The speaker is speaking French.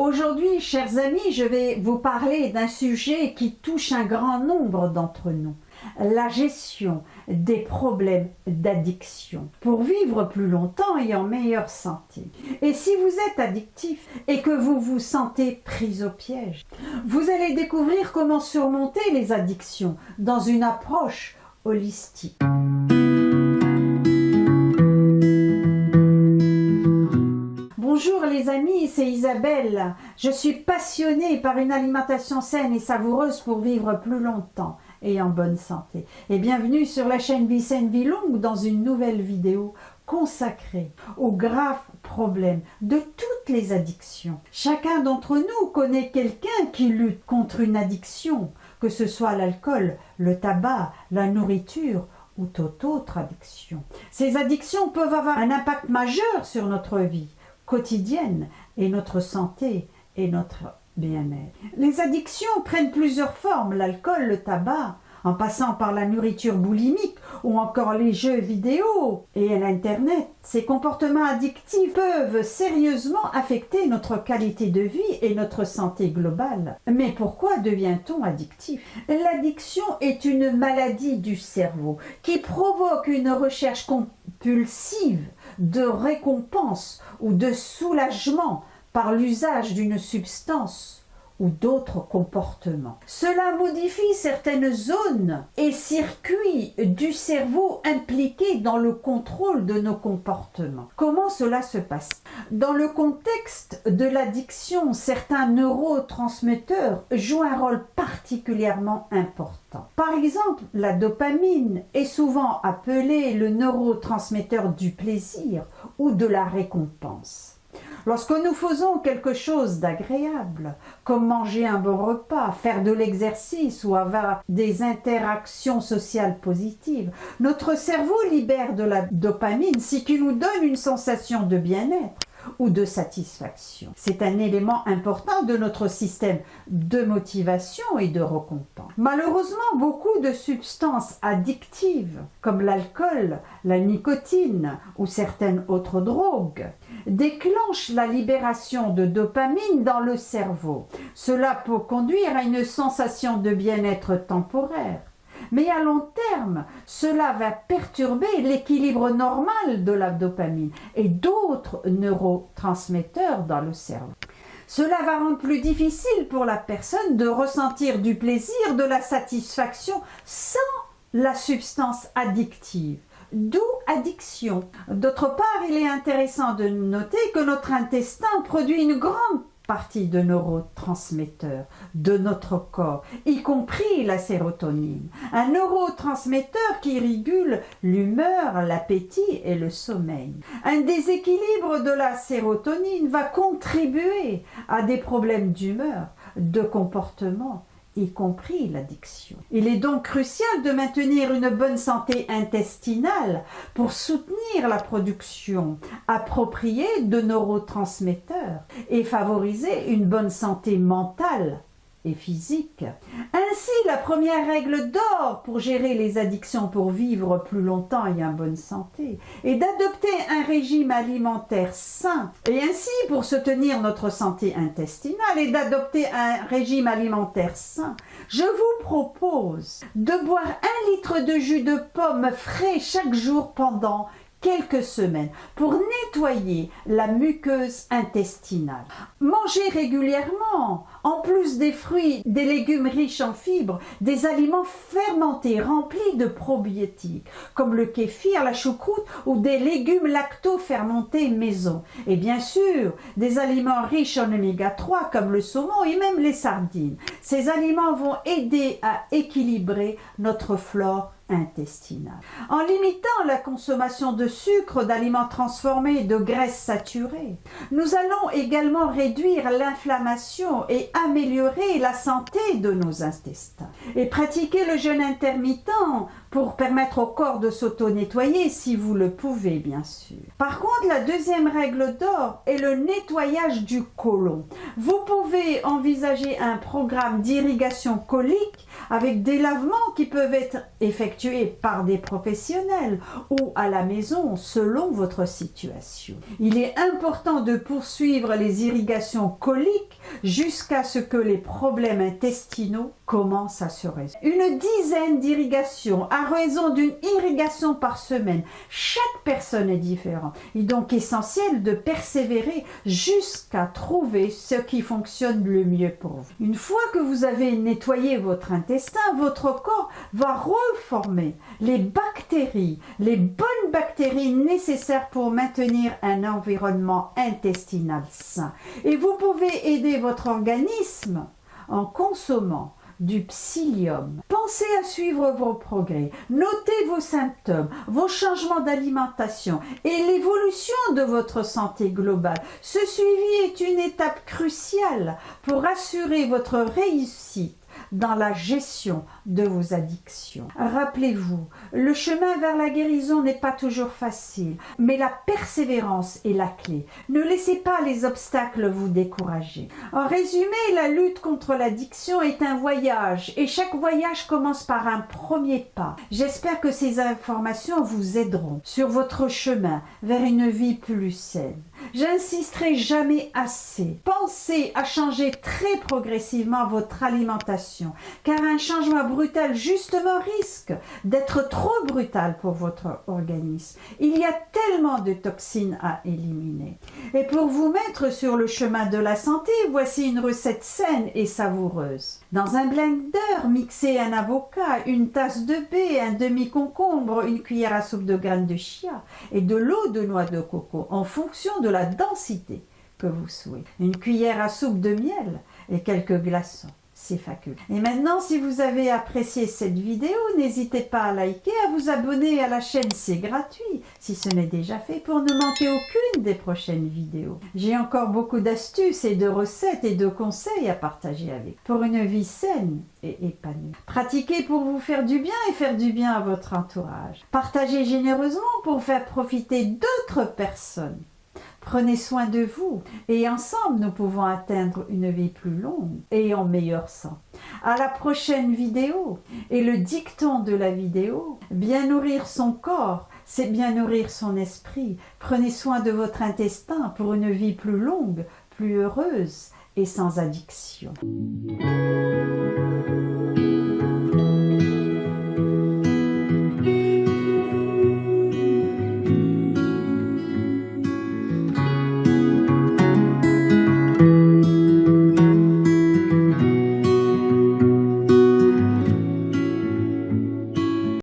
Aujourd'hui, chers amis, je vais vous parler d'un sujet qui touche un grand nombre d'entre nous, la gestion des problèmes d'addiction pour vivre plus longtemps et en meilleure santé. Et si vous êtes addictif et que vous vous sentez pris au piège, vous allez découvrir comment surmonter les addictions dans une approche holistique. Bonjour les amis, c'est Isabelle. Je suis passionnée par une alimentation saine et savoureuse pour vivre plus longtemps et en bonne santé. Et bienvenue sur la chaîne Vie Saine Vie Longue dans une nouvelle vidéo consacrée aux graves problèmes de toutes les addictions. Chacun d'entre nous connaît quelqu'un qui lutte contre une addiction, que ce soit l'alcool, le tabac, la nourriture ou toute autre addiction. Ces addictions peuvent avoir un impact majeur sur notre vie quotidienne et notre santé et notre bien-être. Les addictions prennent plusieurs formes, l'alcool, le tabac, en passant par la nourriture boulimique ou encore les jeux vidéo et l'Internet. Ces comportements addictifs peuvent sérieusement affecter notre qualité de vie et notre santé globale. Mais pourquoi devient-on addictif? L'addiction est une maladie du cerveau qui provoque une recherche compulsive de récompense ou de soulagement par l'usage d'une substance ou d'autres comportements. Cela modifie certaines zones et circuits du cerveau impliqués dans le contrôle de nos comportements. Comment cela se passe? Dans le contexte de l'addiction, certains neurotransmetteurs jouent un rôle particulièrement important. Par exemple, la dopamine est souvent appelée le neurotransmetteur du plaisir ou de la récompense. Lorsque nous faisons quelque chose d'agréable, comme manger un bon repas, faire de l'exercice ou avoir des interactions sociales positives, notre cerveau libère de la dopamine, ce qui nous donne une sensation de bien-être ou de satisfaction. C'est un élément important de notre système de motivation et de récompense. Malheureusement, beaucoup de substances addictives, comme l'alcool, la nicotine ou certaines autres drogues, déclenchent la libération de dopamine dans le cerveau. Cela peut conduire à une sensation de bien-être temporaire. Mais à long terme, cela va perturber l'équilibre normal de la dopamine et d'autres neurotransmetteurs dans le cerveau. Cela va rendre plus difficile pour la personne de ressentir du plaisir, de la satisfaction sans la substance addictive. D'où addiction. D'autre part, il est intéressant de noter que notre intestin produit une grande partie de neurotransmetteurs de notre corps, y compris la sérotonine. Un neurotransmetteur qui régule l'humeur, l'appétit et le sommeil. Un déséquilibre de la sérotonine va contribuer à des problèmes d'humeur, de comportement, y compris l'addiction. Il est donc crucial de maintenir une bonne santé intestinale pour soutenir la production appropriée de neurotransmetteurs et favoriser une bonne santé mentale et physique. Ainsi, la première règle d'or pour gérer les addictions pour vivre plus longtemps et en bonne santé est d'adopter un régime alimentaire sain et ainsi pour soutenir notre santé intestinale et d'adopter un régime alimentaire sain. Je vous propose de boire 1 litre de jus de pomme frais chaque jour pendant quelques semaines pour nettoyer la muqueuse intestinale. Mangez régulièrement, en plus des fruits, des légumes riches en fibres, des aliments fermentés remplis de probiotiques, comme le kéfir, la choucroute ou des légumes lacto-fermentés maison. Et bien sûr, des aliments riches en oméga 3 comme le saumon et même les sardines. Ces aliments vont aider à équilibrer notre flore intestinale. En limitant la consommation de sucre, d'aliments transformés, de graisses saturées, nous allons également réduire l'inflammation et améliorer la santé de nos intestins. Et pratiquer le jeûne intermittent pour permettre au corps de s'auto-nettoyer si vous le pouvez, bien sûr. Par contre, la deuxième règle d'or est le nettoyage du côlon. Vous pouvez envisager un programme d'irrigation colique avec des lavements qui peuvent être effectués effectué par des professionnels ou à la maison selon votre situation. Il est important de poursuivre les irrigations coliques jusqu'à ce que les problèmes intestinaux commencent à se résoudre. Une dizaine d'irrigations à raison d'une irrigation par semaine. Chaque personne est différente. Il est donc essentiel de persévérer jusqu'à trouver ce qui fonctionne le mieux pour vous. Une fois que vous avez nettoyé votre intestin, votre corps va reformer les bactéries, les bonnes bactéries nécessaires pour maintenir un environnement intestinal sain. Et vous pouvez aider votre organisme en consommant du psyllium. Pensez à suivre vos progrès, notez vos symptômes, vos changements d'alimentation et l'évolution de votre santé globale. Ce suivi est une étape cruciale pour assurer votre réussite dans la gestion de vos addictions. Rappelez-vous, le chemin vers la guérison n'est pas toujours facile, mais la persévérance est la clé. Ne laissez pas les obstacles vous décourager. En résumé, la lutte contre l'addiction est un voyage et chaque voyage commence par un premier pas. J'espère que ces informations vous aideront sur votre chemin vers une vie plus saine. J'insisterai jamais assez. Pensez à changer très progressivement votre alimentation, car un changement brutal justement risque d'être trop brutal pour votre organisme. Il y a tellement de toxines à éliminer. Et pour vous mettre sur le chemin de la santé, voici une recette saine et savoureuse. Dans un blender, mixez un avocat, une tasse de baie, un demi-concombre, une cuillère à soupe de graines de chia et de l'eau de noix de coco en fonction de la densité que vous souhaitez. Une cuillère à soupe de miel et quelques glaçons. C'est facultatif. Et maintenant, si vous avez apprécié cette vidéo, n'hésitez pas à liker, à vous abonner à la chaîne, c'est gratuit, si ce n'est déjà fait, pour ne manquer aucune des prochaines vidéos. J'ai encore beaucoup d'astuces et de recettes et de conseils à partager avec vous, pour une vie saine et épanouie. Pratiquez pour vous faire du bien et faire du bien à votre entourage. Partagez généreusement pour faire profiter d'autres personnes. Prenez soin de vous et ensemble nous pouvons atteindre une vie plus longue et en meilleur santé. À la prochaine vidéo. Et le dicton de la vidéo, bien nourrir son corps, c'est bien nourrir son esprit. Prenez soin de votre intestin pour une vie plus longue, plus heureuse et sans addiction.